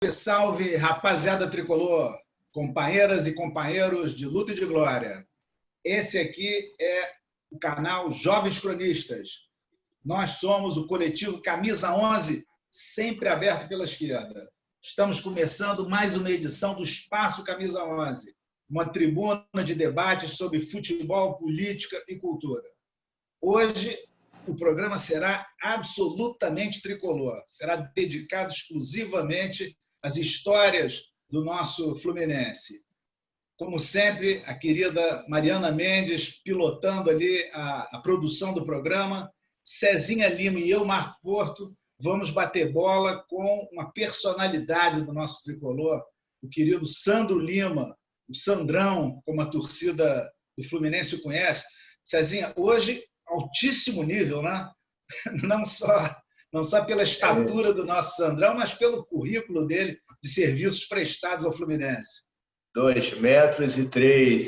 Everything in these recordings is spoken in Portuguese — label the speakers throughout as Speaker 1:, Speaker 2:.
Speaker 1: Salve, rapaziada tricolor, companheiras e companheiros de luta e de glória. Esse aqui é o canal Jovens Cronistas. Nós somos o coletivo Camisa 11, sempre aberto pela esquerda. Estamos começando mais uma edição do Espaço Camisa 11, uma tribuna de debates sobre futebol, política e cultura. Hoje, o programa será absolutamente tricolor. Será dedicado exclusivamente às histórias do nosso Fluminense. Como sempre, a querida Mariana Mendes pilotando ali a produção do programa. Cezinha Lima e eu, Marco Porto, vamos bater bola com uma personalidade do nosso tricolor, o querido Sandro Lima, o Sandrão, como a torcida do Fluminense o conhece. Cezinha, hoje, altíssimo nível, né? Não só pela estatura do nosso Sandrão, mas pelo currículo dele de serviços prestados ao Fluminense.
Speaker 2: 2,3 metros,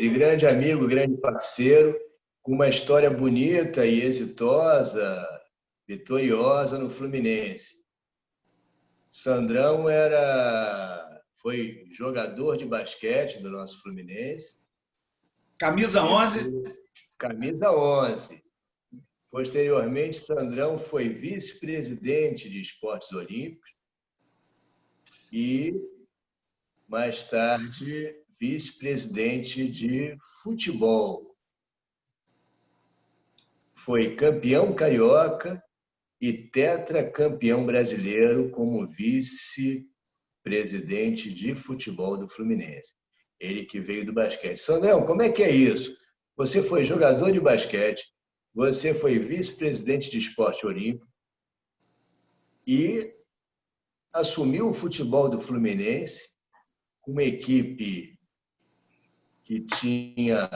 Speaker 2: e grande amigo, grande parceiro, com uma história bonita e exitosa, vitoriosa no Fluminense. Sandrão foi jogador de basquete do nosso Fluminense.
Speaker 1: Camisa 11.
Speaker 2: Camisa 11. Posteriormente, Sandrão foi vice-presidente de esportes olímpicos e, mais tarde, vice-presidente de futebol. Foi campeão carioca e tetracampeão brasileiro como vice-presidente de futebol do Fluminense. Ele que veio do basquete. Sandrão, como é que é isso? Você foi jogador de basquete, você foi vice-presidente de esporte olímpico e assumiu o futebol do Fluminense com uma equipe que tinha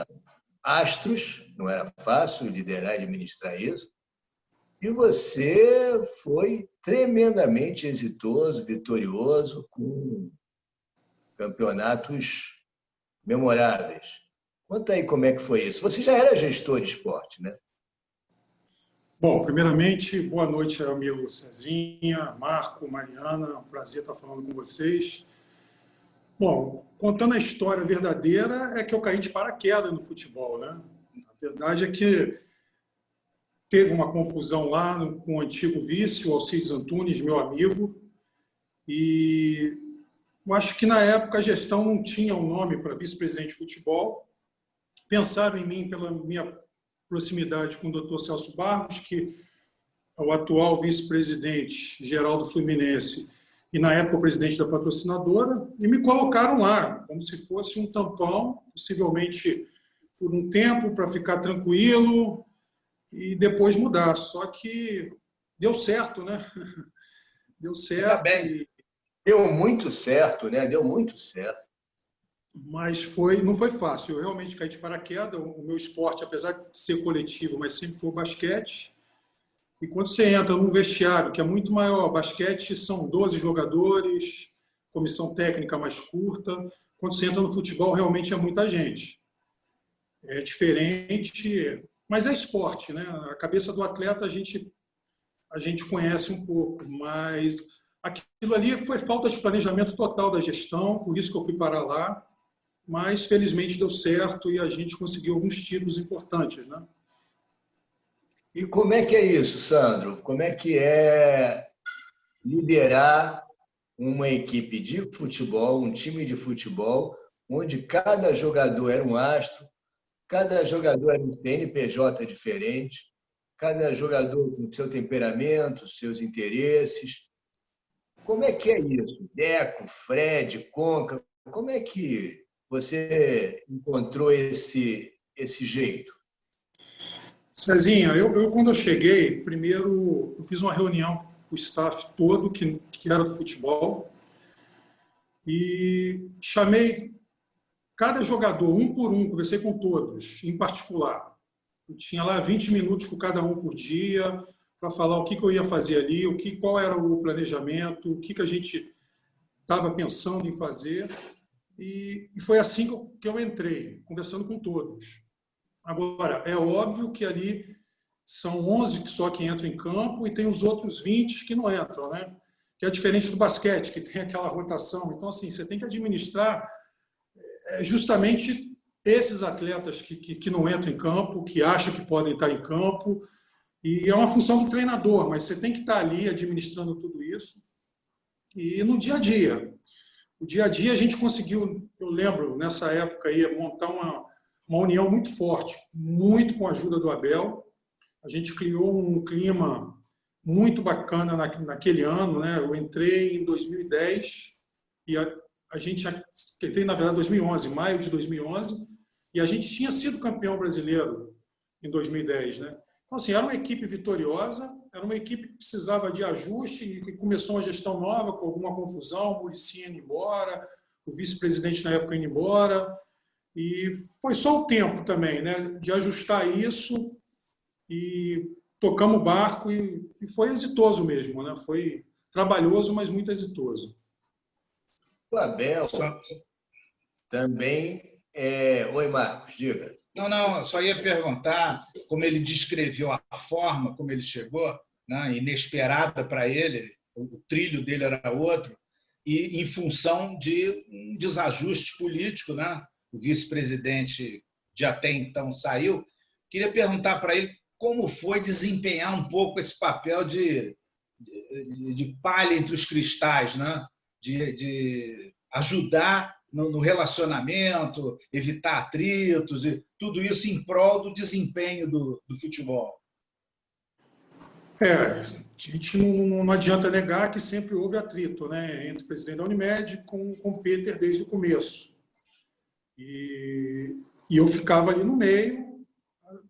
Speaker 2: astros, não era fácil liderar e administrar isso, e você foi tremendamente exitoso, vitorioso, com campeonatos memoráveis. Conta aí como é que foi isso. Você já era gestor de esporte, né?
Speaker 3: Bom, primeiramente, boa noite, amigo Cezinha, Marco, Mariana, é um prazer estar falando com vocês. Bom, contando a história verdadeira, é que eu caí de paraquedas no futebol, né? A verdade é que teve uma confusão lá com o antigo vice, o Alcides Antunes, meu amigo, e eu acho que na época a gestão não tinha um nome para vice-presidente de futebol. Pensaram em mim pela minha proximidade com o Dr. Celso Barros, que é o atual vice-presidente geral do Fluminense e, na época, o presidente da patrocinadora, e me colocaram lá, como se fosse um tampão, possivelmente por um tempo, para ficar tranquilo e depois mudar. Só que deu certo, né? Deu certo.
Speaker 2: Deu muito certo, né? Deu muito certo.
Speaker 3: Mas não foi fácil. Eu realmente caí de paraquedas. O meu esporte, apesar de ser coletivo, mas sempre foi o basquete. E quando você entra num vestiário que é muito maior, basquete são 12 jogadores, comissão técnica mais curta. Quando você entra no futebol, realmente é muita gente. É diferente, mas é esporte, né? A cabeça do atleta a gente conhece um pouco, mas aquilo ali foi falta de planejamento total da gestão, por isso que eu fui parar lá. Mas, felizmente, deu certo e a gente conseguiu alguns títulos importantes, né?
Speaker 2: E como é que é isso, Sandro? Como é que é liderar uma equipe de futebol, um time de futebol, onde cada jogador era um astro, cada jogador era um CNPJ diferente, cada jogador com seu temperamento, seus interesses. Como é que é isso? Deco, Fred, Conca, como é que você encontrou esse jeito?
Speaker 3: Cezinha, quando eu cheguei, primeiro eu fiz uma reunião com o staff todo, que era do futebol, e chamei cada jogador, um por um, conversei com todos, em particular. Eu tinha lá 20 minutos com cada um por dia, para falar o que eu ia fazer ali, qual era o planejamento, o que a gente estava pensando em fazer. E foi assim que eu entrei, conversando com todos. Agora, é óbvio que ali são 11 só que entram em campo e tem os outros 20 que não entram, né? que é diferente do basquete, que tem aquela rotação. Então, assim, você tem que administrar justamente esses atletas que não entram em campo, que acham que podem estar em campo, e é uma função do treinador, mas você tem que estar ali administrando tudo isso. E no dia a dia, o dia a dia a gente conseguiu, eu lembro, nessa época aí, montar uma união muito forte, muito com a ajuda do Abel. A gente criou um clima muito bacana naquele ano, né? Eu entrei em 2010 e a gente entrei, na verdade, em 2011, maio de 2011, e a gente tinha sido campeão brasileiro em 2010, né? Então, assim, era uma equipe vitoriosa, era uma equipe que precisava de ajuste, e começou uma gestão nova, com alguma confusão, o Muricy indo embora, o vice-presidente na época indo embora, e foi só o tempo também, né, de ajustar isso, e tocamos o barco, e foi exitoso mesmo, né? Foi trabalhoso, mas muito exitoso.
Speaker 2: O Abel também é... Oi, Marcos, diga.
Speaker 1: Não, eu só ia perguntar como ele descreveu a forma como ele chegou, né, inesperada para ele, o trilho dele era outro, e em função de um desajuste político, né? O vice-presidente de até então saiu. Queria perguntar para ele como foi desempenhar um pouco esse papel de palha entre os cristais, né? De ajudar no relacionamento, evitar atritos, e tudo isso em prol do desempenho do futebol.
Speaker 3: A gente não adianta negar que sempre houve atrito, né, entre o presidente da Unimed com o Peter desde o começo. E eu ficava ali no meio,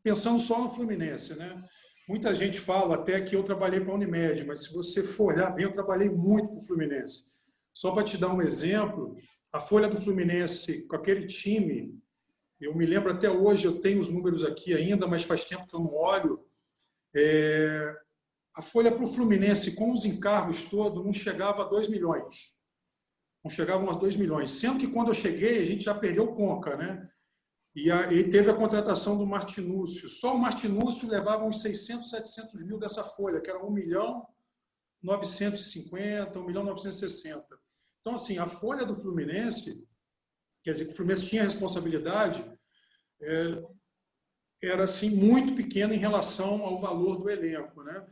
Speaker 3: pensando só no Fluminense, né? Muita gente fala até que eu trabalhei para a Unimed, mas se você for olhar bem, eu trabalhei muito para o Fluminense. Só para te dar um exemplo, a folha do Fluminense, com aquele time, eu me lembro até hoje, eu tenho os números aqui ainda, mas faz tempo que eu não olho, a folha para o Fluminense, com os encargos todos, não chegava a 2 milhões. Não chegavam a 2 milhões. Sendo que quando eu cheguei, a gente já perdeu o Conca, né? E teve a contratação do Martinúcio. Só o Martinúcio levava uns 600, 700 mil dessa folha, que era 1 milhão 950, 1 milhão 960. Então, assim, a folha do Fluminense, quer dizer, que o Fluminense tinha responsabilidade, era assim, muito pequena em relação ao valor do elenco, né?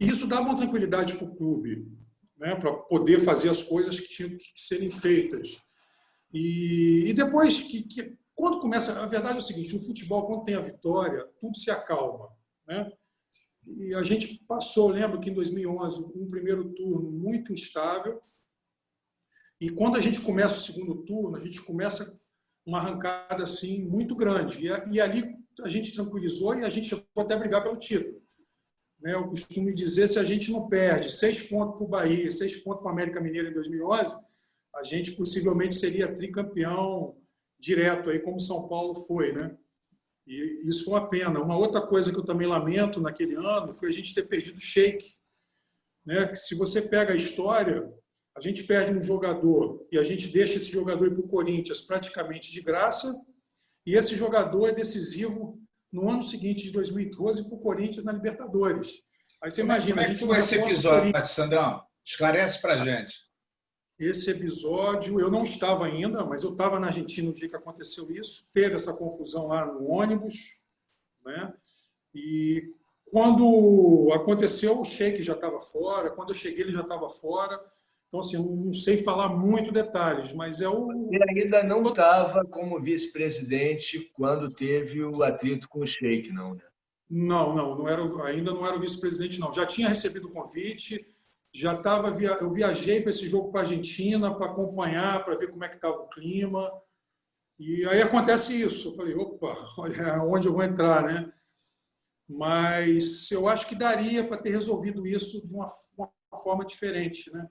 Speaker 3: E isso dava uma tranquilidade para o clube, né, para poder fazer as coisas que tinham que serem feitas. E depois, quando começa... A verdade é o seguinte, no futebol, quando tem a vitória, tudo se acalma, né? E a gente passou, lembro que em 2011, um primeiro turno muito instável, e quando a gente começa o segundo turno, a gente começa uma arrancada assim, muito grande. E ali a gente tranquilizou e a gente chegou até a brigar pelo título. Eu costumo dizer, se a gente não perde 6 pontos para o Bahia, 6 pontos para o América Mineiro em 2011, a gente possivelmente seria tricampeão direto, aí, como o São Paulo foi, né? E isso foi uma pena. Uma outra coisa que eu também lamento naquele ano foi a gente ter perdido o Sheik, né? Que se você pega a história, a gente perde um jogador e a gente deixa esse jogador ir para o Corinthians praticamente de graça, e esse jogador é decisivo no ano seguinte, de 2012, para o Corinthians na Libertadores. Aí você imagina...
Speaker 1: Como é que foi esse episódio, Sandrão? Esclarece para a gente.
Speaker 3: Esse episódio, eu não estava ainda, mas eu estava na Argentina no dia que aconteceu isso. Teve essa confusão lá no ônibus, né? E quando aconteceu, o Sheik já estava fora. Quando eu cheguei, ele já estava fora. Então, assim, eu não sei falar muito detalhes, mas é o...
Speaker 2: Você ainda não estava como vice-presidente quando teve o atrito com o Sheik, não, né?
Speaker 3: Não era, ainda não era o vice-presidente, não. Já tinha recebido o convite, eu viajei para esse jogo para a Argentina para acompanhar, para ver como é que estava o clima. E aí acontece isso. Eu falei, opa, olha onde eu vou entrar, né? Mas eu acho que daria para ter resolvido isso de uma forma diferente, né?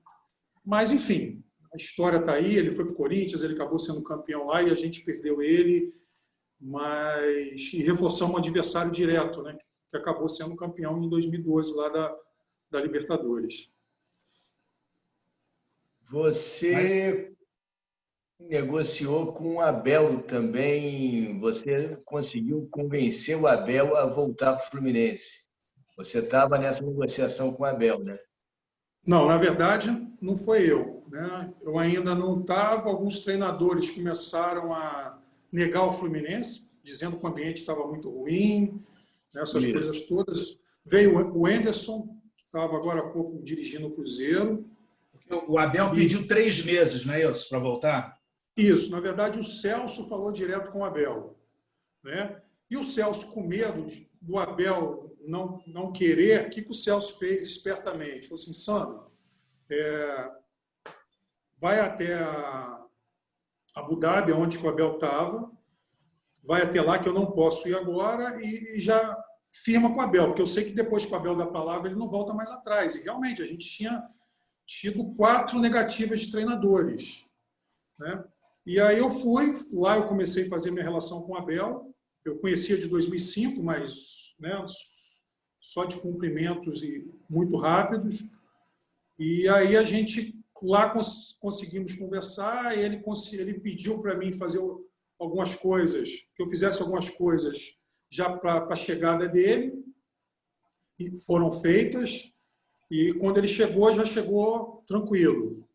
Speaker 3: Mas, enfim, a história está aí. Ele foi para o Corinthians, ele acabou sendo campeão lá e a gente perdeu ele, e reforçamos um adversário direto, né? Que acabou sendo campeão em 2012 lá da Libertadores.
Speaker 2: Você negociou com o Abel também, você conseguiu convencer o Abel a voltar para o Fluminense. Você estava nessa negociação com o Abel, né?
Speaker 3: Não, na verdade, não foi eu, né? Eu ainda não estava, alguns treinadores começaram a negar o Fluminense, dizendo que o ambiente estava muito ruim, essas
Speaker 2: Isso.
Speaker 3: coisas todas. Veio o Anderson, que estava agora há pouco dirigindo o Cruzeiro.
Speaker 1: O Abel pediu 3 meses, não é isso, para voltar?
Speaker 3: Isso, na verdade, o Celso falou direto com o Abel, né? E o Celso, com medo do Abel não querer, o que o Celso fez espertamente? Falou assim, Sandro, vai até a Abu Dhabi, onde o Abel estava, vai até lá, que eu não posso ir agora, e já firma com o Abel, porque eu sei que depois que o Abel dá a palavra, ele não volta mais atrás. E realmente, a gente tinha tido 4 negativas de treinadores, né? E aí eu fui, lá eu comecei a fazer minha relação com o Abel, eu conhecia de 2005, mas, né, só de cumprimentos e muito rápidos. E aí a gente lá conseguimos conversar, ele pediu para mim fazer algumas coisas, que eu fizesse algumas coisas já para a chegada dele, e foram feitas, e quando ele chegou, já chegou tranquilo.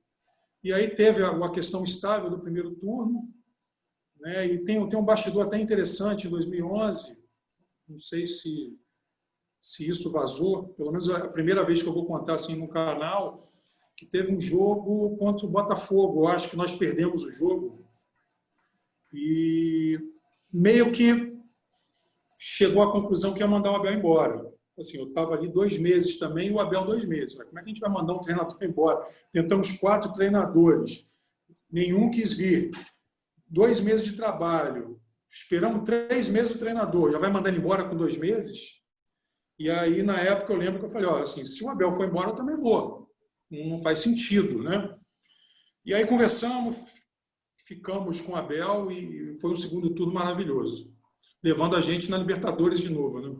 Speaker 3: E aí teve a questão estável do primeiro turno, né? E tem um bastidor até interessante em 2011, não sei se isso vazou, pelo menos é a primeira vez que eu vou contar assim no canal, que teve um jogo contra o Botafogo, eu acho que nós perdemos o jogo, e meio que chegou à conclusão que ia mandar o Abel embora. Assim, eu estava ali 2 meses também e o Abel 2 meses. Como é que a gente vai mandar um treinador embora? Tentamos 4 treinadores, nenhum quis vir. 2 meses de trabalho, esperamos 3 meses o treinador, já vai mandar ele embora com 2 meses? E aí, na época, eu lembro que eu falei, olha, assim, se o Abel for embora, eu também vou. Não faz sentido, né? E aí conversamos, ficamos com o Abel e foi um segundo turno maravilhoso, levando a gente na Libertadores de novo, né?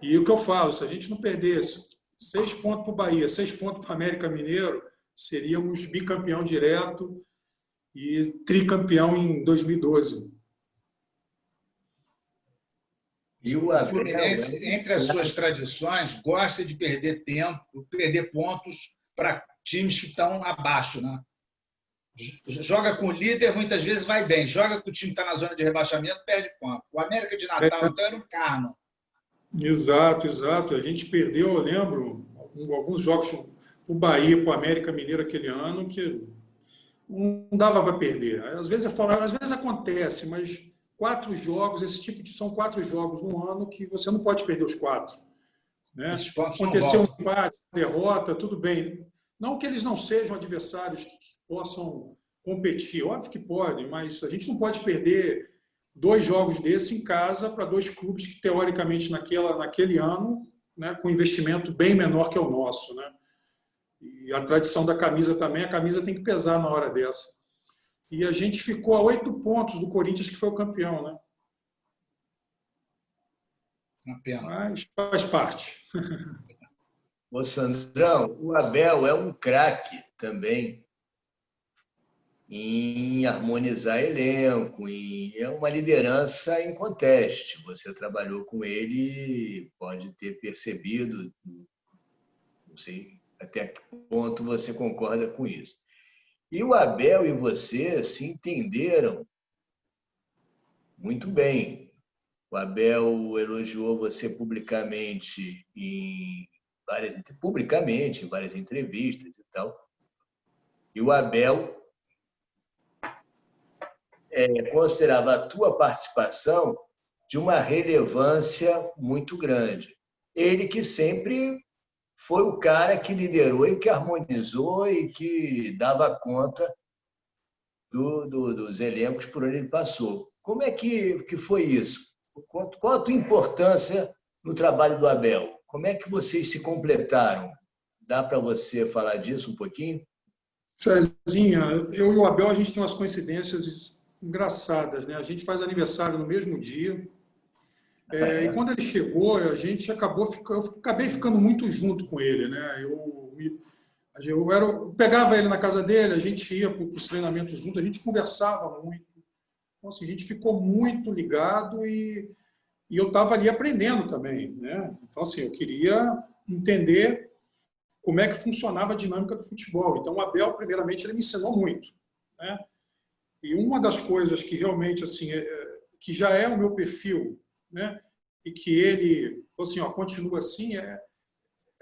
Speaker 3: E o que eu falo, se a gente não perdesse 6 pontos para o Bahia, 6 pontos para o América Mineiro, seríamos bicampeão direto e tricampeão em 2012.
Speaker 2: E
Speaker 1: O Fluminense, entre as suas tradições, gosta de perder tempo, perder pontos para times que estão abaixo, né? Joga com o líder, muitas vezes vai bem. Joga com o time que está na zona de rebaixamento, perde ponto. O América de Natal, então, era um karma.
Speaker 3: Exato, exato. A gente perdeu, eu lembro, alguns jogos para o Bahia, para o América Mineiro aquele ano, que não dava para perder. Às vezes acontece, mas 4 jogos, são 4 jogos no ano que você não pode perder os 4. Né?
Speaker 1: Esses pontos
Speaker 3: Aconteceu
Speaker 1: não
Speaker 3: um empate, derrota, tudo bem. Não que eles não sejam adversários que possam competir, óbvio que podem, mas a gente não pode perder 2 jogos desses em casa para 2 clubes que, teoricamente, naquele ano, né, com investimento bem menor que o nosso. Né? E a tradição da camisa também, a camisa tem que pesar na hora dessa. E a gente ficou a 8 pontos do Corinthians, que foi o campeão. Né?
Speaker 1: Uma pena.
Speaker 3: Mas faz parte.
Speaker 2: Ô, Sandrão, o Abel é um craque também em harmonizar elenco, é uma liderança inconteste. Você trabalhou com ele, pode ter percebido, não sei até que ponto você concorda com isso. E o Abel e você se entenderam muito bem. O Abel elogiou você publicamente em várias entrevistas e tal. E o Abel considerava a tua participação de uma relevância muito grande. Ele que sempre foi o cara que liderou e que harmonizou e que dava conta dos elencos por onde ele passou. Como é que foi isso? Qual a tua importância no trabalho do Abel? Como é que vocês se completaram? Dá para você falar disso um pouquinho?
Speaker 3: Cezinha, eu e o Abel, a gente tem umas coincidências engraçadas, né? A gente faz aniversário no mesmo dia. E quando ele chegou, eu acabei ficando muito junto com ele, né? Eu pegava ele na casa dele, a gente ia para os treinamentos juntos, a gente conversava muito. Então, assim, a gente ficou muito ligado e eu estava ali aprendendo também, né? Então, assim, eu queria entender como é que funcionava a dinâmica do futebol. Então, o Abel, primeiramente, ele me ensinou muito, né? E uma das coisas que realmente, assim, que já é o meu perfil, né? E que ele, assim, ó, continua assim, é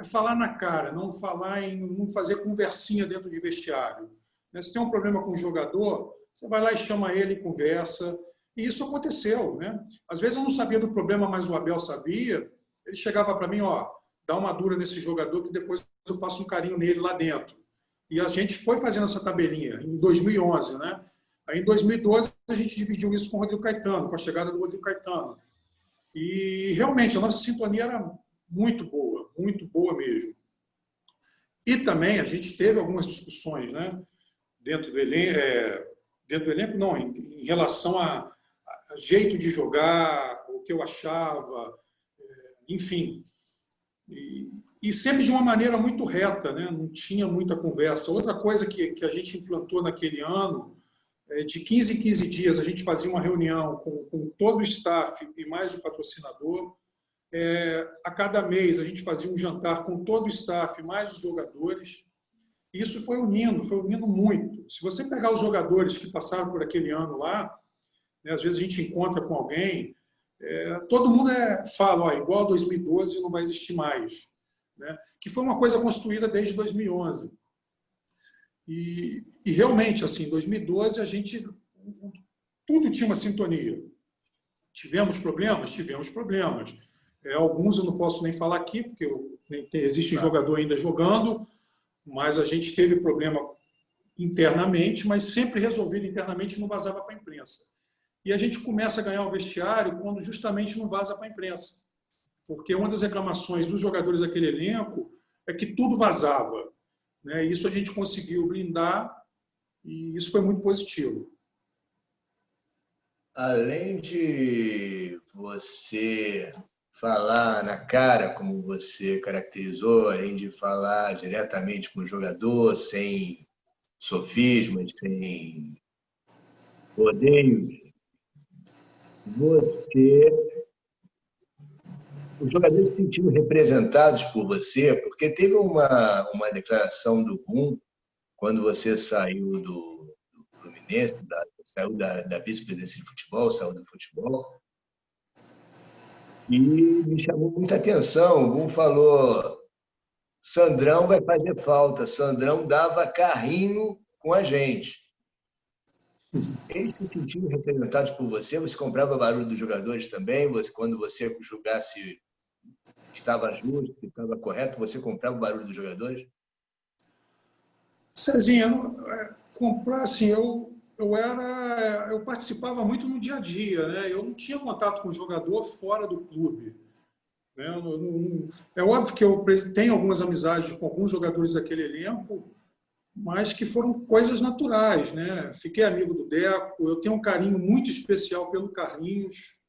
Speaker 3: falar na cara, não não fazer conversinha dentro de vestiário. Né? Se tem um problema com o jogador, você vai lá e chama ele e conversa. E isso aconteceu, né? Às vezes eu não sabia do problema, mas o Abel sabia. Ele chegava para mim, ó, dá uma dura nesse jogador que depois eu faço um carinho nele lá dentro. E a gente foi fazendo essa tabelinha em 2011, né? Aí em 2012 a gente dividiu isso com o Rodrigo Caetano, com a chegada do Rodrigo Caetano. E realmente a nossa sintonia era muito boa mesmo. E também a gente teve algumas discussões, né? Dentro do elenco não, em relação a jeito de jogar, o que eu achava, enfim. E sempre de uma maneira muito reta, né? Não tinha muita conversa. Outra coisa que a gente implantou naquele ano, de 15 em 15 dias, a gente fazia uma reunião com todo o staff e mais o patrocinador. A cada mês a gente fazia um jantar com todo o staff, mais os jogadores. Isso foi unindo muito. Se você pegar os jogadores que passaram por aquele ano lá, né, às vezes a gente encontra com alguém, todo mundo fala, ó, igual a 2012 não vai existir mais. Né? Que foi uma coisa construída desde 2011. E realmente, assim, em 2012 a gente tudo tinha uma sintonia. Tivemos problemas? Tivemos problemas. Alguns eu não posso nem falar aqui, porque existe jogador ainda jogando, mas a gente teve problema internamente, mas sempre resolvido internamente, não vazava para a imprensa. E a gente começa a ganhar o vestiário quando justamente não vaza para a imprensa. Porque uma das reclamações dos jogadores daquele elenco é que tudo vazava. Né? Isso a gente conseguiu blindar e isso foi muito positivo.
Speaker 2: Além de você falar na cara, como você caracterizou, além de falar diretamente com o jogador, sem sofismas, sem rodeios, os jogadores se sentiram representados por você, porque teve uma declaração do Gum, quando você saiu do Fluminense, saiu da vice-presidência de futebol, saiu do futebol, e me chamou muita atenção. O Gum falou, Sandrão vai fazer falta, Sandrão dava carrinho com a gente. Eles se sentiram representados por você? Você comprava barulho dos jogadores também? Quando você julgasse estava justo, estava correto, você comprava o barulho dos jogadores?
Speaker 3: Cezinha, comprar assim, eu participava muito no dia a dia, né? Eu não tinha contato com o jogador fora do clube. Né? É óbvio que eu tenho algumas amizades com alguns jogadores daquele elenco, mas que foram coisas naturais, né? Fiquei amigo do Deco, eu tenho um carinho muito especial pelo Carlinhos.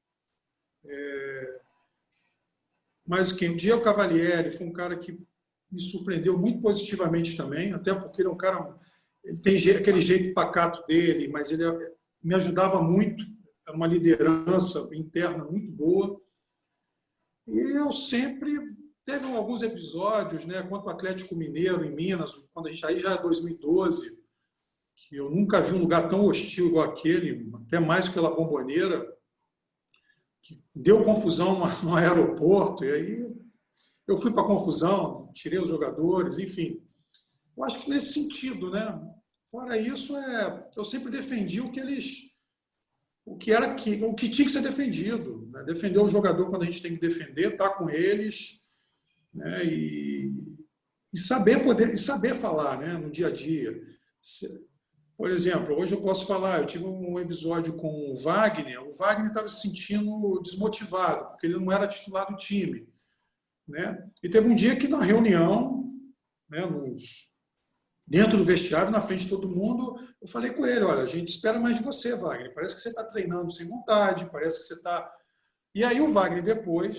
Speaker 3: Mas o Diego Cavalieri foi um cara que me surpreendeu muito positivamente também, até porque ele é um cara, ele tem aquele jeito pacato dele, mas ele me ajudava muito, era uma liderança interna muito boa. E eu sempre teve alguns episódios, né, contra o Atlético Mineiro em Minas, quando a gente aí já é 2012, que eu nunca vi um lugar tão hostil igual aquele, até mais que pela Bombonera, que deu confusão no aeroporto, e aí eu fui para a confusão, tirei os jogadores, enfim. Eu acho que nesse sentido, né? Fora isso, eu sempre defendi o que tinha que ser defendido. Né? Defender o jogador quando a gente tem que defender, estar com eles, né? E saber falar, né? No dia a dia. Por exemplo, hoje eu posso falar, eu tive um episódio com o Wagner estava se sentindo desmotivado, porque ele não era titular do time. Né? E teve um dia que na reunião, né, dentro do vestiário, na frente de todo mundo, eu falei com ele, olha, a gente espera mais de você, Wagner, parece que você está treinando sem vontade, parece que você está... E aí o Wagner depois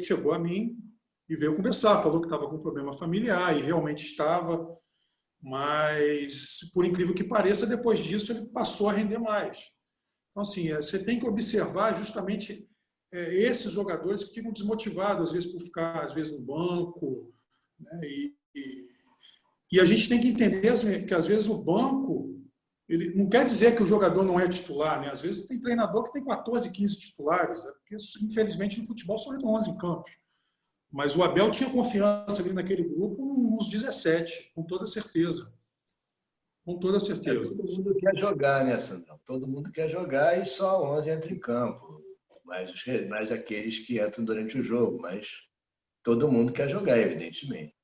Speaker 3: chegou a mim e veio conversar, falou que estava com um problema familiar, e realmente estava, mas, por incrível que pareça, depois disso ele passou a render mais. Então, assim, você tem que observar justamente esses jogadores que ficam desmotivados, às vezes por ficar, às vezes no banco, né, e E a gente tem que entender assim, que, às vezes, o banco ele não quer dizer que o jogador não é titular. Né? Às vezes tem treinador que tem 14, 15 titulares, porque, infelizmente, no futebol só entram 11 em campo. Mas o Abel tinha confiança ali naquele grupo uns 17, com toda certeza. Com toda certeza.
Speaker 2: Todo mundo quer jogar, né, Sandrão? Todo mundo quer jogar e só 11 entram em campo. Mas aqueles que entram durante o jogo. Mas todo mundo quer jogar, evidentemente.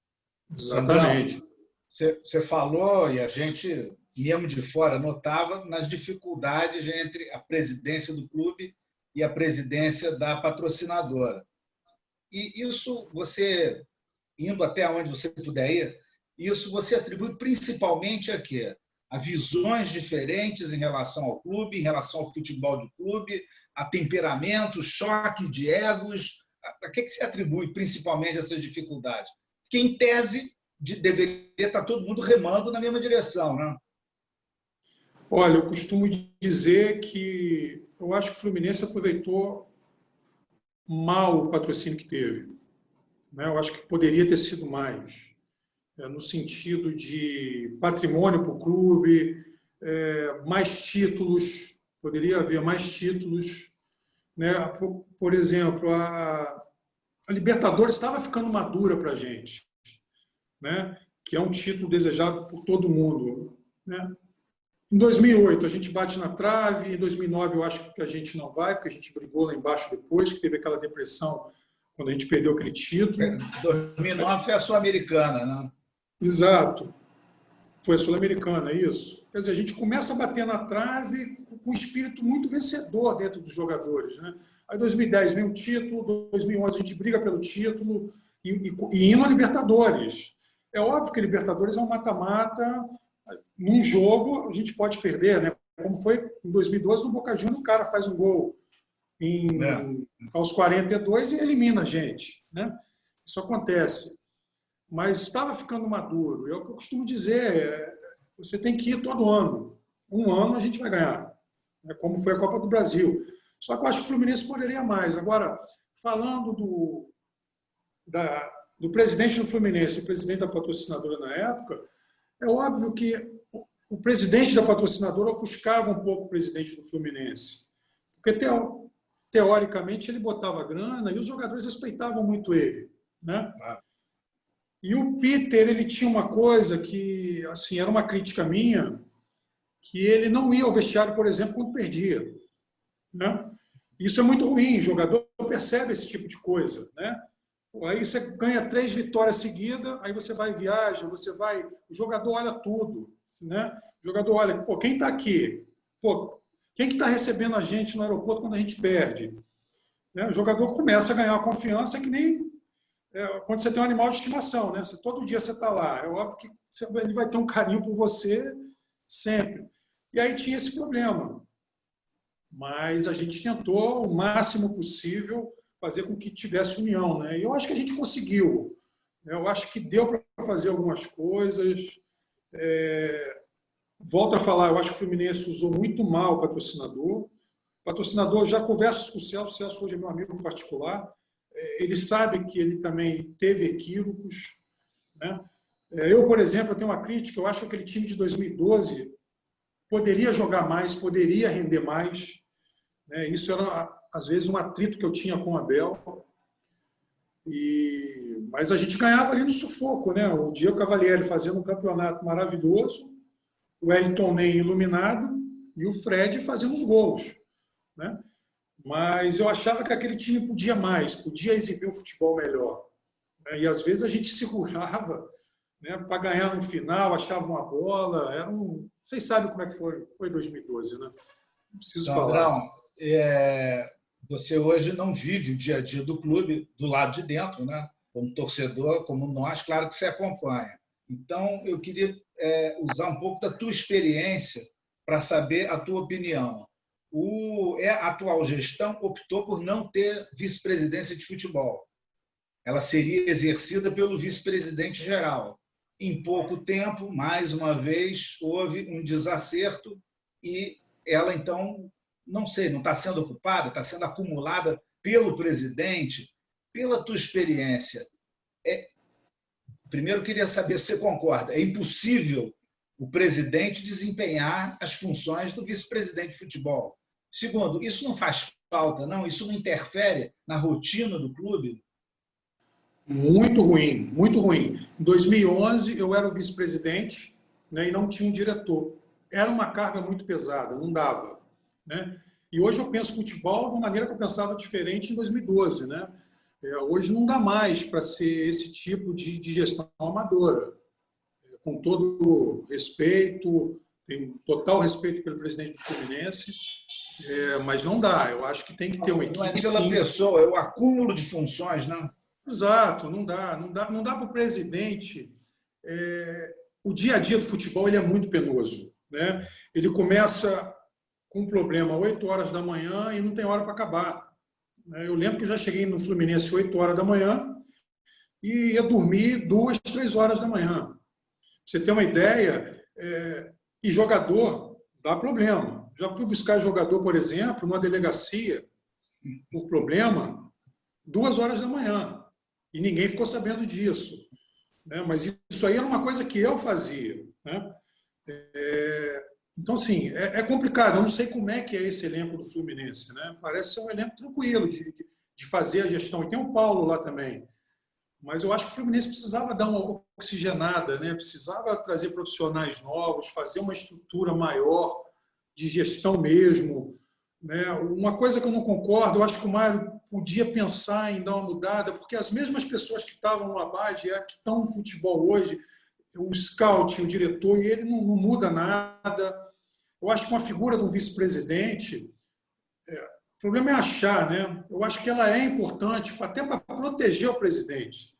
Speaker 3: Exatamente.
Speaker 1: Você falou, e a gente, mesmo de fora, notava nas dificuldades entre a presidência do clube e a presidência da patrocinadora. E isso você, indo até onde você puder ir, isso você atribui principalmente a quê? A visões diferentes em relação ao clube, em relação ao futebol do clube, a temperamento, choque de egos. A que você atribui principalmente essas dificuldades? Que, em tese, deveria estar todo mundo remando na mesma direção, né?
Speaker 3: Olha, eu costumo dizer que eu acho que o Fluminense aproveitou mal o patrocínio que teve. Eu acho que poderia ter sido mais, no sentido de patrimônio para o clube, mais títulos, poderia haver mais títulos. Por exemplo, a Libertadores estava ficando madura para a gente, que é um título desejado por todo mundo. Em 2008 a gente bate na trave, em 2009 eu acho que a gente não vai, porque a gente brigou lá embaixo depois, que teve aquela depressão quando a gente perdeu aquele título.
Speaker 1: 2009 foi a Sul-Americana, né?
Speaker 3: Exato. Foi a Sul-Americana, é isso. Quer dizer, a gente começa a bater na trave com um espírito muito vencedor dentro dos jogadores. Aí em 2010 vem o título, 2011 a gente briga pelo título e indo a Libertadores. É óbvio que Libertadores é um mata-mata. Num jogo a gente pode perder, né? Como foi em 2012 no Boca Juniors, o cara faz um gol aos 42 e elimina a gente, Isso acontece. Mas estava ficando maduro. É o que eu costumo dizer, você tem que ir todo ano. Um ano a gente vai ganhar, como foi a Copa do Brasil. Só que eu acho que o Fluminense poderia mais. Agora, falando do presidente do Fluminense, o presidente da patrocinadora na época, é óbvio que o presidente da patrocinadora ofuscava um pouco o presidente do Fluminense. Porque, teoricamente, ele botava grana e os jogadores respeitavam muito ele. E o Peter, ele tinha uma coisa que, assim, era uma crítica minha, que ele não ia ao vestiário, por exemplo, quando perdia. Isso é muito ruim, o jogador jogador percebe esse tipo de coisa, né? Aí você ganha 3 vitórias seguidas, aí você vai viaja, você vai, o jogador olha tudo, né? O jogador olha, pô, quem está aqui? Pô, quem que está recebendo a gente no aeroporto quando a gente perde? Né? O jogador começa a ganhar uma confiança que nem quando você tem um animal de estimação, né? Todo dia você está lá, é óbvio que ele vai ter um carinho por você sempre. E aí tinha esse problema. Mas a gente tentou o máximo possível fazer com que tivesse união, né? E eu acho que a gente conseguiu. Eu acho que deu para fazer algumas coisas. Volto a falar, eu acho que o Fluminense usou muito mal o patrocinador. O patrocinador, já converso com o Celso hoje é meu amigo em particular. Ele sabe que ele também teve equívocos, né? Eu, por exemplo, tenho uma crítica. Eu acho que aquele time de 2012 poderia jogar mais, poderia render mais. Isso era, às vezes, um atrito que eu tinha com o Abel. Mas a gente ganhava ali no sufoco, né? O Diego Cavalieri fazendo um campeonato maravilhoso, o Wellington Ney iluminado e o Fred fazendo os gols, né? Mas eu achava que aquele time podia mais, podia exibir um futebol melhor. E às vezes a gente segurava, né, para ganhar no final, achava uma bola. Vocês sabem como é que foi 2012, né? Não preciso
Speaker 1: Sandrão,
Speaker 3: falar.
Speaker 1: Você hoje não vive o dia a dia do clube do lado de dentro, né? Como torcedor, como nós, claro que você acompanha. Então, eu queria usar um pouco da tua experiência para saber a tua opinião. A atual gestão optou por não ter vice-presidência de futebol. Ela seria exercida pelo vice-presidente geral. Em pouco tempo, mais uma vez, houve um desacerto e ela, então, não sei, não está sendo ocupada, está sendo acumulada pelo presidente. Pela tua experiência, Primeiro, queria saber se você concorda. É impossível o presidente desempenhar as funções do vice-presidente de futebol. Segundo, isso não faz falta, não? Isso não interfere na rotina do clube?
Speaker 3: Muito ruim, muito ruim. Em 2011, eu era o vice-presidente, né, e não tinha um diretor. Era uma carga muito pesada, não dava. Né? E hoje eu penso futebol de uma maneira que eu pensava diferente em 2012. Né? Hoje não dá mais para ser esse tipo de gestão amadora. Com todo respeito, tenho total respeito pelo presidente do Fluminense, mas não dá. Eu acho que tem que ter uma equipe.
Speaker 1: Não é nem pela pessoa, é o acúmulo de funções, né?
Speaker 3: Exato, não dá para o presidente. O dia a dia do futebol ele é muito penoso, né? Ele começa com um problema às 8 horas da manhã e não tem hora para acabar. Eu lembro que eu já cheguei no Fluminense às 8 horas da manhã e ia dormir 2, 3 horas da manhã. Pra você ter uma ideia, e jogador dá problema. Já fui buscar jogador, por exemplo, numa delegacia por problema 2 horas da manhã. E ninguém ficou sabendo disso. Né? Mas isso aí era uma coisa que eu fazia. Né? Então, assim, é complicado. Eu não sei como é que é esse elenco do Fluminense. Né? Parece ser um elenco tranquilo de fazer a gestão. E tem o Paulo lá também. Mas eu acho que o Fluminense precisava dar uma oxigenada, né? Precisava trazer profissionais novos, fazer uma estrutura maior de gestão mesmo. Né? Uma coisa que eu não concordo, eu acho que o Mário podia pensar em dar uma mudada, porque as mesmas pessoas que estavam no Abade que estão no futebol hoje, o scout, o diretor, e ele não muda nada. Eu acho que uma figura de um vice-presidente, o problema é achar, né? Eu acho que ela é importante até para proteger o presidente.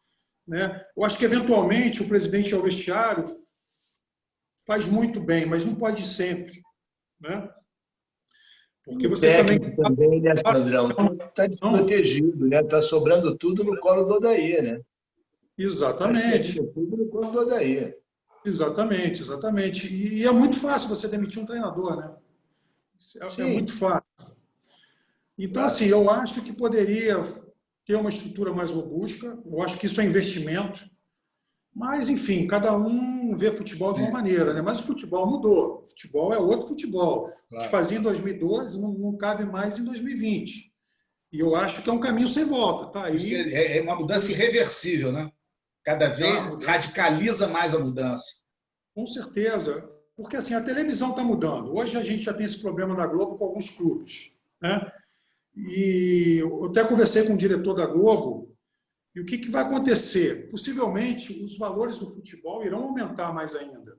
Speaker 3: Né? Eu acho que, eventualmente, o presidente ao vestiário faz muito bem, mas não pode sempre. Né? Porque você
Speaker 2: também, né, Sandrão? Está desprotegido, né? Está sobrando tudo no colo do Odair, né?
Speaker 3: Exatamente.
Speaker 2: Tudo no colo do Odair.
Speaker 3: Exatamente, exatamente. E é muito fácil você demitir um treinador, né? É muito fácil. Então, assim, eu acho que poderia ter uma estrutura mais robusta. Eu acho que isso é investimento. Mas, enfim, cada um vê futebol de uma maneira, né? Mas o futebol mudou. O futebol é outro futebol. O que fazia em 2012 não cabe mais em 2020. E eu acho que é um caminho sem volta. Tá aí,
Speaker 1: é uma mudança irreversível, né? Cada vez radicaliza mais a mudança.
Speaker 3: Com certeza. Porque assim, a televisão está mudando. Hoje a gente já tem esse problema na Globo com alguns clubes. Né? E eu até conversei com o diretor da Globo. E o que vai acontecer? Possivelmente, os valores do futebol irão aumentar mais ainda.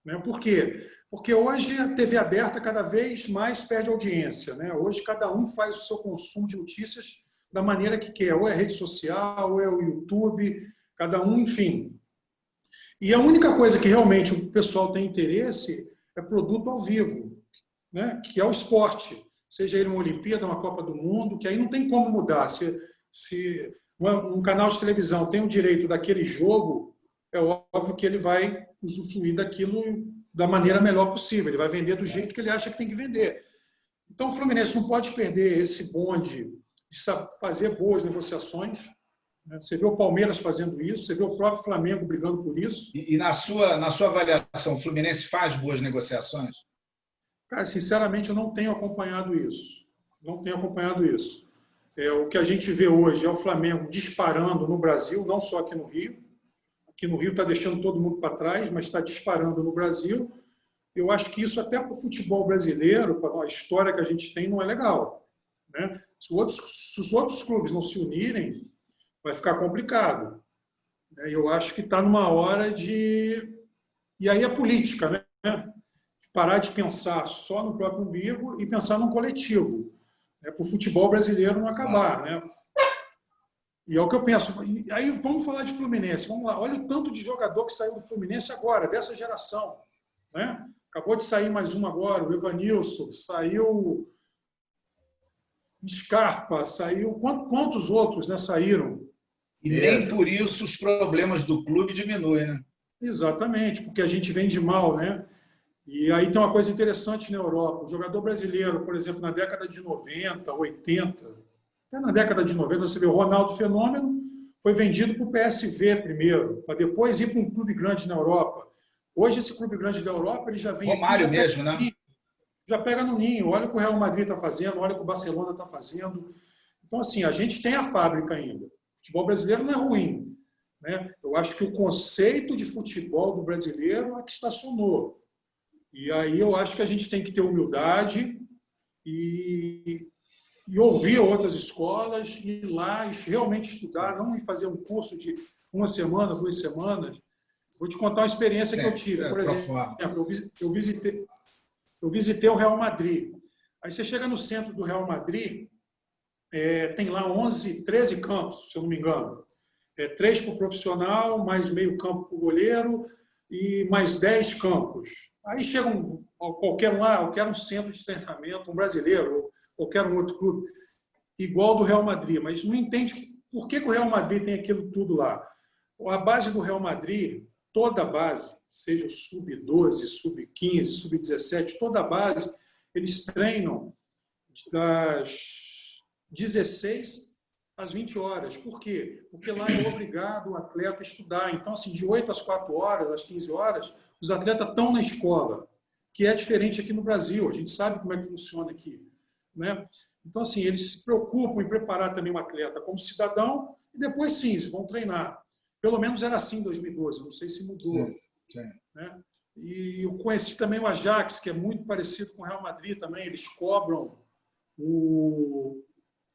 Speaker 3: Né? Por quê? Porque hoje a TV aberta cada vez mais perde audiência. Né? Hoje cada um faz o seu consumo de notícias da maneira que quer. Ou é rede social, ou é o YouTube, cada um, enfim. E a única coisa que realmente o pessoal tem interesse é produto ao vivo, né? Que é o esporte. Seja ele uma Olimpíada, uma Copa do Mundo, que aí não tem como mudar. Se um canal de televisão tem o direito daquele jogo, é óbvio que ele vai usufruir daquilo da maneira melhor possível. Ele vai vender do jeito que ele acha que tem que vender. Então, o Fluminense não pode perder esse bonde de fazer boas negociações. Você vê o Palmeiras fazendo isso, você vê o próprio Flamengo brigando por isso.
Speaker 1: E na sua avaliação, o Fluminense faz boas negociações?
Speaker 3: Cara, sinceramente, eu não tenho acompanhado isso. Não tenho acompanhado isso. O que a gente vê hoje é o Flamengo disparando no Brasil, não só aqui no Rio. Aqui no Rio está deixando todo mundo para trás, mas está disparando no Brasil. Eu acho que isso até para o futebol brasileiro, para a história que a gente tem, não é legal. Né? Se os outros clubes não se unirem, vai ficar complicado. Eu acho que está numa hora de... E aí a política, né? Parar de pensar só no próprio umbigo e pensar num coletivo. Para o futebol brasileiro não acabar. Né? E é o que eu penso. E aí vamos falar de Fluminense. Vamos lá. Olha o tanto de jogador que saiu do Fluminense agora, dessa geração. Né? Acabou de sair mais um agora, o Evanilson, saiu Scarpa, saiu... Quantos outros, né, saíram?
Speaker 1: E nem por isso os problemas do clube diminuem, né?
Speaker 3: Exatamente, porque a gente vem de mal, né? E aí tem uma coisa interessante na Europa. O jogador brasileiro, por exemplo, na década de 90, 80, até na década de 90, você vê o Ronaldo Fenômeno, foi vendido para o PSV primeiro, para depois ir para um clube grande na Europa. Hoje, esse clube grande da Europa, ele já vem
Speaker 1: Romário
Speaker 3: aqui,
Speaker 1: mesmo, né?
Speaker 3: Já pega no ninho. Olha o que o Real Madrid está fazendo, olha o que o Barcelona está fazendo. Então, assim, a gente tem a fábrica ainda. O futebol brasileiro não é ruim, né? Eu acho que o conceito de futebol do brasileiro é que estacionou. E aí eu acho que a gente tem que ter humildade e ouvir outras escolas, ir lá e realmente estudar, não ir fazer um curso de uma semana, 2 semanas. Vou te contar uma experiência que eu tive. Por exemplo, eu visitei o Real Madrid. Aí você chega no centro do Real Madrid, tem lá 11, 13 campos, se eu não me engano. 3 para o profissional, mais meio campo para o goleiro e mais 10 campos. Aí chega qualquer um lá, eu quero um centro de treinamento, um brasileiro, ou qualquer um outro clube, igual do Real Madrid, mas não entende por que o Real Madrid tem aquilo tudo lá. A base do Real Madrid, toda a base, seja o sub-12, sub-15, sub-17, toda a base, eles treinam das 16 às 20 horas. Por quê? Porque lá é obrigado o atleta a estudar. Então, assim, de 8 às 4 horas, às 15 horas, os atletas estão na escola, que é diferente aqui no Brasil. A gente sabe como é que funciona aqui, né? Então, assim, eles se preocupam em preparar também o atleta como cidadão e depois, sim, vão treinar. Pelo menos era assim em 2012, não sei se mudou.
Speaker 1: Sim.
Speaker 3: Né? E eu conheci também o Ajax, que é muito parecido com o Real Madrid também. Eles cobram o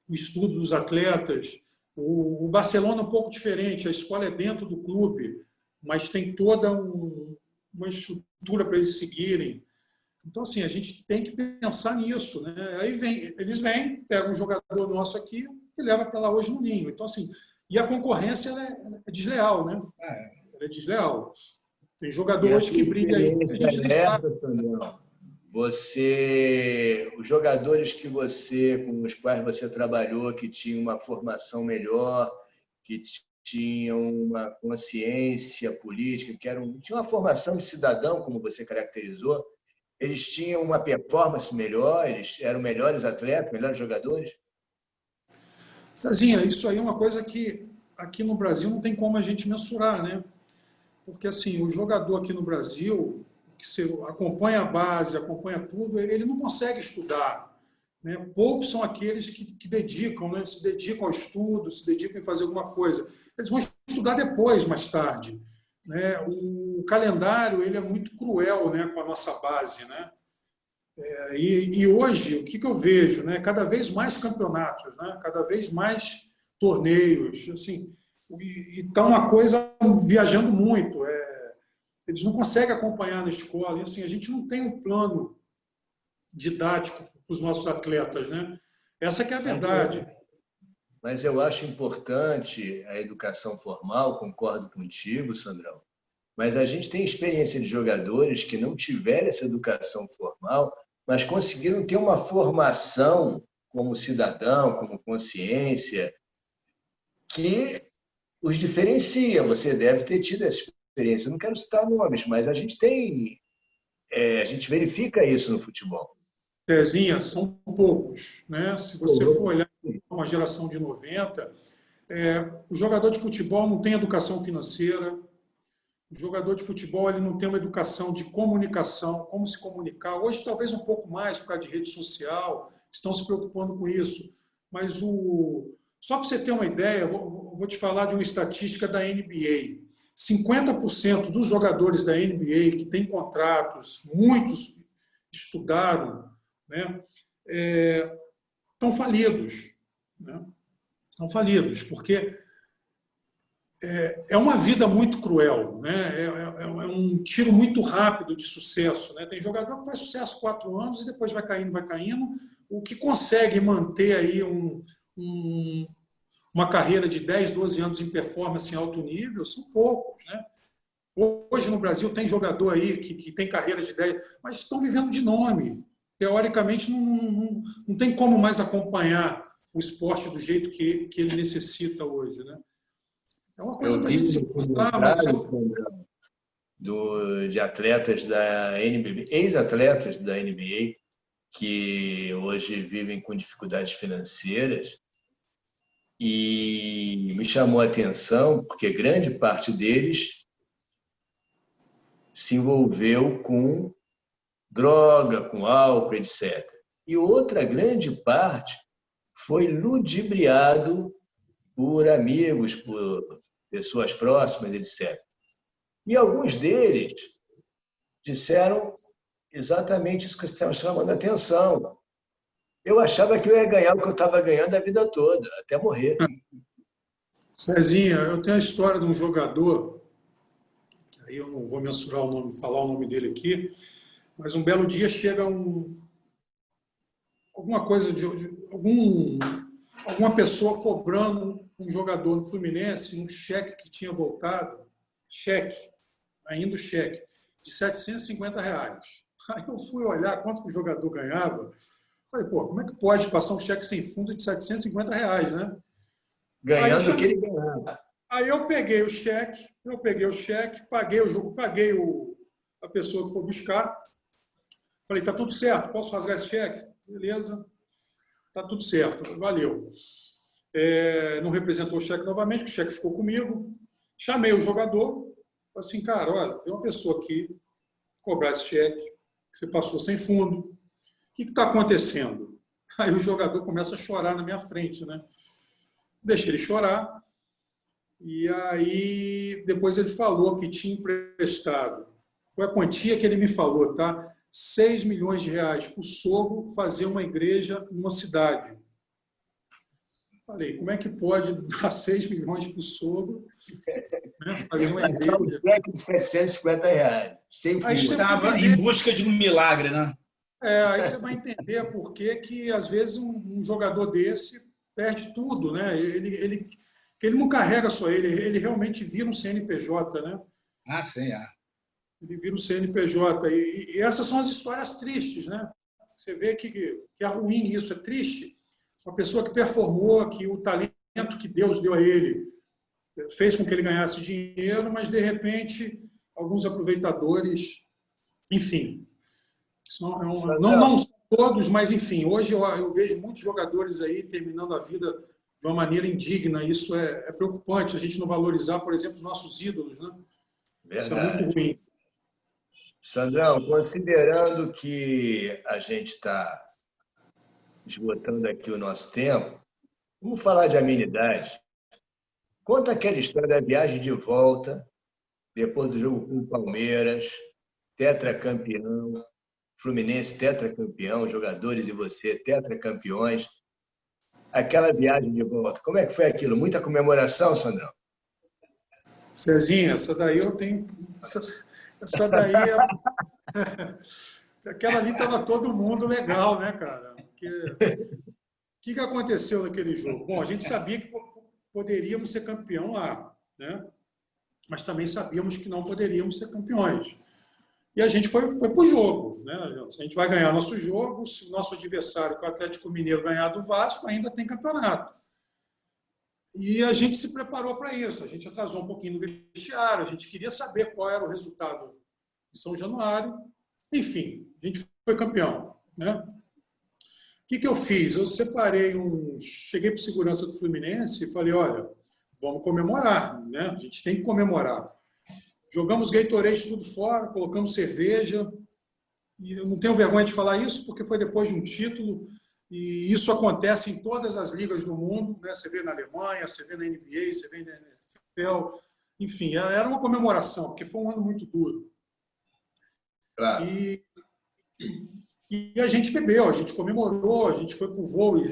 Speaker 3: estudo dos atletas. O Barcelona é um pouco diferente, a escola é dentro do clube, mas tem toda uma estrutura para eles seguirem. Então, assim, a gente tem que pensar nisso, né? Aí eles vêm, pegam um jogador nosso aqui e levam para lá hoje no ninho. Então, assim, e a concorrência ela é desleal, né? Ela é desleal. Tem jogador hoje que brilha aí. A gente nem sabe.
Speaker 2: Os jogadores com os quais você trabalhou, que tinham uma formação melhor, que tinham uma consciência política, tinham uma formação de cidadão, como você caracterizou, eles tinham uma performance melhor, eles eram melhores atletas, melhores jogadores?
Speaker 3: Cezinha, isso aí é uma coisa que aqui no Brasil não tem como a gente mensurar, né? Porque assim, o jogador aqui no Brasil, que você acompanha a base, acompanha tudo, ele não consegue estudar, né? Poucos são aqueles que dedicam, né? Se dedicam ao estudo, se dedicam em fazer alguma coisa. Eles vão estudar depois, mais tarde, né? O calendário ele é muito cruel, né, com a nossa base, né? E hoje, o que eu vejo, né? Cada vez mais campeonatos, né? Cada vez mais torneios, assim, e está uma coisa viajando muito. Eles não conseguem acompanhar na escola, e assim, a gente não tem um plano didático para os nossos atletas, né? Essa que é a verdade.
Speaker 2: Mas eu acho importante a educação formal, concordo contigo, Sandrão, mas a gente tem experiência de jogadores que não tiveram essa educação formal, mas conseguiram ter uma formação como cidadão, como consciência, que os diferencia. Você deve ter tido essa experiência. Eu não quero citar nomes, mas a gente verifica isso no futebol.
Speaker 3: Cezinha, são poucos, né? Se você for olhar uma geração de 90, o jogador de futebol não tem educação financeira, o jogador de futebol ele não tem uma educação de comunicação, como se comunicar. Hoje, talvez um pouco mais, por causa de rede social, estão se preocupando com isso. Mas só para você ter uma ideia, eu vou te falar de uma estatística da NBA. 50% dos jogadores da NBA que têm contratos, muitos estudaram, né, estão falidos. Né? Estão falidos, porque é uma vida muito cruel, né? É um tiro muito rápido de sucesso. Né? Tem jogador que faz sucesso 4 anos e depois vai caindo, vai caindo. O que consegue manter aí uma carreira de 10, 12 anos em performance em alto nível são poucos. Né? Hoje no Brasil tem jogador aí que tem carreira de 10, mas estão vivendo de nome. Teoricamente não tem como mais acompanhar o esporte do jeito que ele necessita hoje. Né? É uma coisa para a gente se pensar, mas...
Speaker 2: de atletas da NBA, ex-atletas da NBA, que hoje vivem com dificuldades financeiras E me chamou a atenção porque grande parte deles se envolveu com droga, com álcool, etc. E outra grande parte foi ludibriado por amigos, por pessoas próximas, etc. E alguns deles disseram exatamente isso que você estava chamando a atenção. Eu achava que eu ia ganhar o que eu estava ganhando a vida toda, até morrer.
Speaker 3: Cezinha, eu tenho a história de um jogador, que aí eu não vou mensurar o nome, falar o nome dele aqui, mas um belo dia chega alguma coisa alguma pessoa cobrando um jogador no Fluminense um cheque que tinha voltado, ainda o cheque, de R$ 750. Aí eu fui olhar quanto que o jogador ganhava. Falei, pô, como é que pode passar um cheque sem fundo de R$ 750, né?
Speaker 2: Ganhando o que ele ganhava.
Speaker 3: Aí eu peguei o cheque, paguei o jogo, paguei a pessoa que foi buscar. Falei, tá tudo certo, posso rasgar esse cheque? Beleza, tá tudo certo, valeu. Não representou o cheque novamente, o cheque ficou comigo. Chamei o jogador, falei assim, cara, olha, tem uma pessoa aqui cobrar esse cheque, que você passou sem fundo. O que está acontecendo? Aí o jogador começa a chorar na minha frente, né? Deixei ele chorar. E aí depois ele falou que tinha emprestado. Foi a quantia que ele me falou, tá? R$ 6 milhões para o sogro fazer uma igreja numa cidade. Falei, como é que pode dar 6 milhões para o sogro, né, fazer uma igreja?
Speaker 2: Um cheque de R$ 750. Sem
Speaker 1: Aí estava em busca de um milagre, né?
Speaker 3: Aí você vai entender por que às vezes, um jogador desse perde tudo, né? Ele não carrega só ele realmente vira um CNPJ, né?
Speaker 1: Ah, sim,
Speaker 3: Ele vira um CNPJ. E essas são as histórias tristes, né? Você vê que é ruim isso, é triste. Uma pessoa que performou, que o talento que Deus deu a ele fez com que ele ganhasse dinheiro, mas, de repente, alguns aproveitadores, enfim. Não são todos, mas, enfim, hoje eu vejo muitos jogadores aí terminando a vida de uma maneira indigna. Isso é preocupante, a gente não valorizar, por exemplo, os nossos ídolos, né?
Speaker 2: Verdade.
Speaker 3: Isso é muito ruim.
Speaker 2: Sandrão, considerando que a gente está esgotando aqui o nosso tempo, vamos falar de amenidade. Conta aquela história da viagem de volta, depois do jogo com o Palmeiras, tetracampeão, Fluminense tetracampeão, jogadores e você tetracampeões. Aquela viagem de volta, como é que foi aquilo? Muita comemoração, Sandrão?
Speaker 3: Cezinha, essa daí eu tenho... Essa daí aquela ali estava todo mundo legal, né, cara? O que aconteceu naquele jogo? Bom, a gente sabia que poderíamos ser campeão lá, né? Mas também sabíamos que não poderíamos ser campeões. E a gente foi para o jogo, né? A gente vai ganhar nosso jogo, se o nosso adversário, que é o Atlético Mineiro, ganhar do Vasco, ainda tem campeonato. E a gente se preparou para isso. A gente atrasou um pouquinho no vestiário, a gente queria saber qual era o resultado de São Januário. Enfim, a gente foi campeão, né? O que eu fiz? Eu separei cheguei para o segurança do Fluminense e falei, olha, vamos comemorar, né? A gente tem que comemorar. Jogamos Gatorade tudo fora, colocamos cerveja, e eu não tenho vergonha de falar isso, porque foi depois de um título, e isso acontece em todas as ligas do mundo, né? Você vê na Alemanha, você vê na NBA, você vê na NFL, enfim, era uma comemoração, porque foi um ano muito duro.
Speaker 2: Claro.
Speaker 3: E a gente bebeu, a gente comemorou, a gente foi para o voo.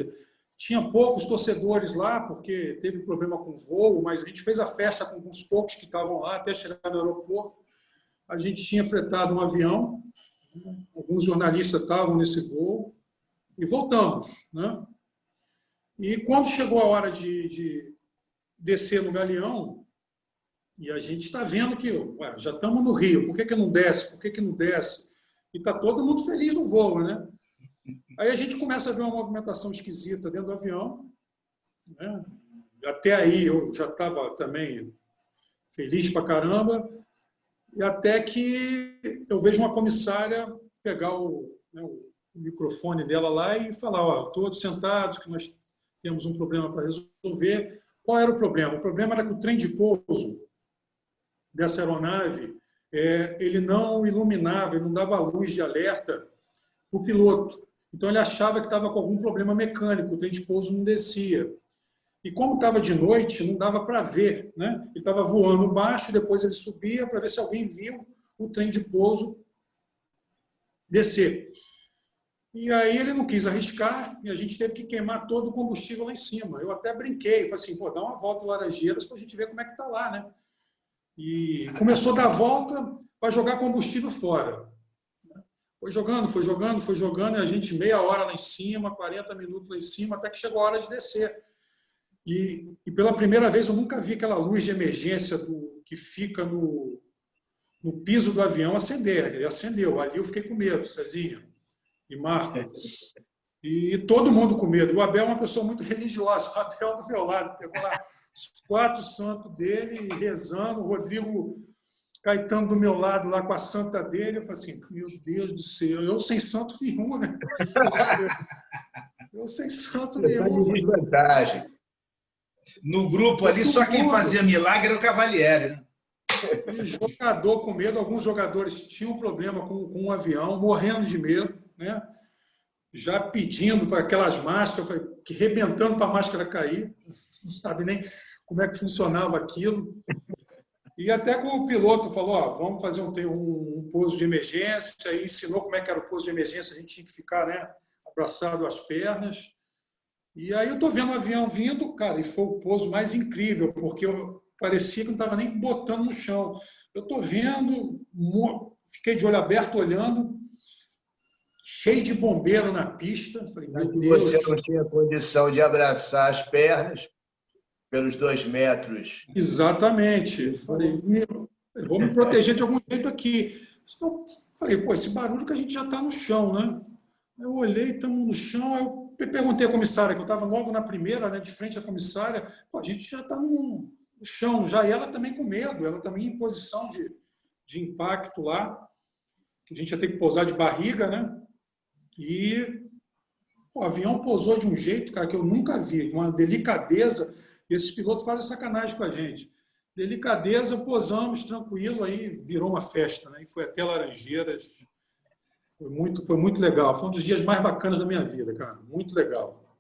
Speaker 3: Tinha poucos torcedores lá, porque teve problema com o voo, mas a gente fez a festa com uns poucos que estavam lá até chegar no aeroporto. A gente tinha fretado um avião, alguns jornalistas estavam nesse voo, e voltamos, né? E quando chegou a hora de descer no Galeão, e a gente está vendo que já estamos no Rio, por que não desce? Por que não desce? E está todo mundo feliz no voo, né? Aí a gente começa a ver uma movimentação esquisita dentro do avião, né? Até aí eu já estava também feliz pra caramba, e até que eu vejo uma comissária pegar o microfone dela lá e falar, todos sentados, que nós temos um problema para resolver. Qual era o problema? O problema era que o trem de pouso dessa aeronave ele não iluminava, ele não dava luz de alerta para o piloto. Então, ele achava que estava com algum problema mecânico, o trem de pouso não descia. E como estava de noite, não dava para ver, né? Ele estava voando baixo, depois ele subia para ver se alguém viu o trem de pouso descer. E aí ele não quis arriscar e a gente teve que queimar todo o combustível lá em cima. Eu até brinquei, falei assim, pô, dá uma volta em Laranjeiras para a gente ver como é que está lá, né? E começou a dar a volta para jogar combustível fora. Foi jogando, foi jogando, foi jogando, e a gente meia hora lá em cima, 40 minutos lá em cima, até que chegou a hora de descer. E pela primeira vez eu nunca vi aquela luz de emergência que fica no piso do avião acender. Ele acendeu. Ali eu fiquei com medo, Cezinha e Marco. E todo mundo com medo. O Abel é uma pessoa muito religiosa. O Abel do meu lado. Pegou lá os 4 santos dele rezando. O Rodrigo Caetano do meu lado lá com a santa dele. Eu falei assim, meu Deus do céu, eu sem santo nenhum, né? Eu sem santo nenhum.
Speaker 2: Você está de vantagem.
Speaker 1: No grupo ali, só quem fazia milagre era o Cavalieri, né?
Speaker 3: E jogador com medo, alguns jogadores tinham problema com um avião, morrendo de medo, né? Já pedindo para aquelas máscaras, rebentando para a máscara cair, não sabe nem como é que funcionava aquilo. E até com o piloto falou, ó, vamos fazer um pouso de emergência, e ensinou como é que era o pouso de emergência, a gente tinha que ficar, né, abraçado às pernas. E aí eu estou vendo o avião vindo, cara, e foi o pouso mais incrível, porque parecia que não estava nem botando no chão. Eu estou vendo, fiquei de olho aberto olhando, cheio de bombeiro na pista. Falei, meu Deus.
Speaker 2: Você não tinha condição de abraçar as pernas pelos 2 metros.
Speaker 3: Exatamente. Eu falei, eu vou me proteger de algum jeito aqui. Eu falei, pô, esse barulho que a gente já está no chão, né? Eu olhei, estamos no chão, eu perguntei à comissária, que eu estava logo na primeira, né, de frente à comissária, pô, a gente já está no chão já, e ela também com medo, ela também em posição de impacto lá, que a gente ia ter que pousar de barriga, né? E o avião pousou de um jeito, cara, que eu nunca vi, uma delicadeza, e esses pilotos fazem sacanagem com a gente. Delicadeza, pousamos, tranquilo, aí virou uma festa, né? E foi até Laranjeiras. Foi muito legal. Foi um dos dias mais bacanas da minha vida, cara. Muito legal.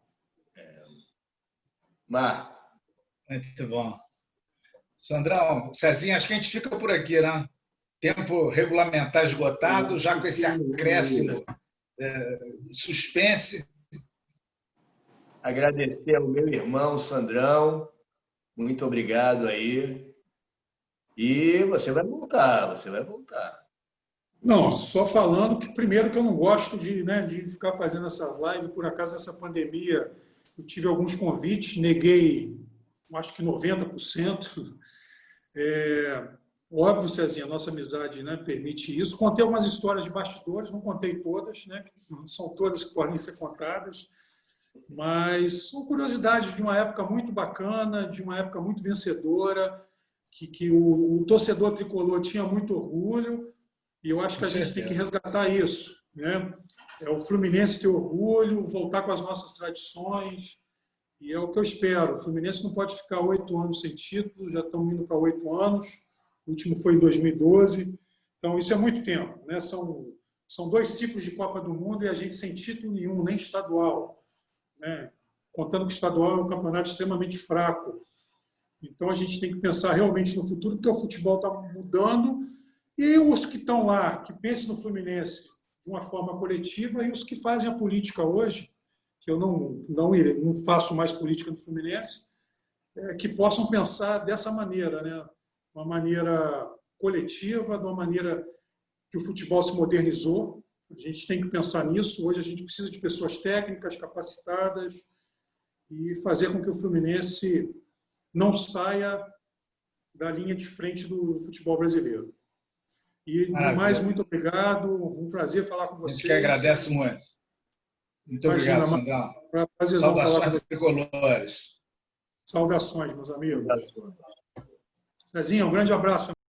Speaker 2: Marco.
Speaker 1: Muito bom. Sandrão, Cezinha, acho que a gente fica por aqui, né? Tempo regulamentar esgotado, já com esse acréscimo suspense.
Speaker 2: Agradecer ao meu irmão, Sandrão. Muito obrigado aí. E você vai voltar, você vai voltar.
Speaker 3: Não, só falando que, primeiro, que eu não gosto de ficar fazendo essas lives. Por acaso, nessa pandemia, eu tive alguns convites, neguei, acho que 90%. Óbvio, Cezinha, a nossa amizade, né, permite isso. Contei algumas histórias de bastidores, não contei todas, né, não são todas que podem ser contadas, mas são curiosidades de uma época muito bacana, de uma época muito vencedora, que o torcedor tricolor tinha muito orgulho. E eu acho que a gente tem que resgatar isso, né? O Fluminense ter orgulho, voltar com as nossas tradições, e é o que eu espero. O Fluminense não pode ficar 8 anos sem título, já estão indo para 8 anos, o último foi em 2012, então isso é muito tempo, né? São 2 ciclos de Copa do Mundo e a gente sem título nenhum, nem estadual, né? Contando que o estadual é um campeonato extremamente fraco. Então a gente tem que pensar realmente no futuro, porque o futebol está mudando. E os que estão lá, que pensam no Fluminense de uma forma coletiva, e os que fazem a política hoje, que eu não faço mais política no Fluminense, que possam pensar dessa maneira, né? Uma maneira coletiva, de uma maneira que o futebol se modernizou. A gente tem que pensar nisso. Hoje a gente precisa de pessoas técnicas, capacitadas, e fazer com que o Fluminense não saia da linha de frente do futebol brasileiro. E, no mais, muito obrigado. Um prazer falar com vocês.
Speaker 1: A gente que agradece muito. Muito obrigado, Sandrão. Saudações tricolores.
Speaker 3: Saudações, meus amigos. Cezinha, um grande abraço.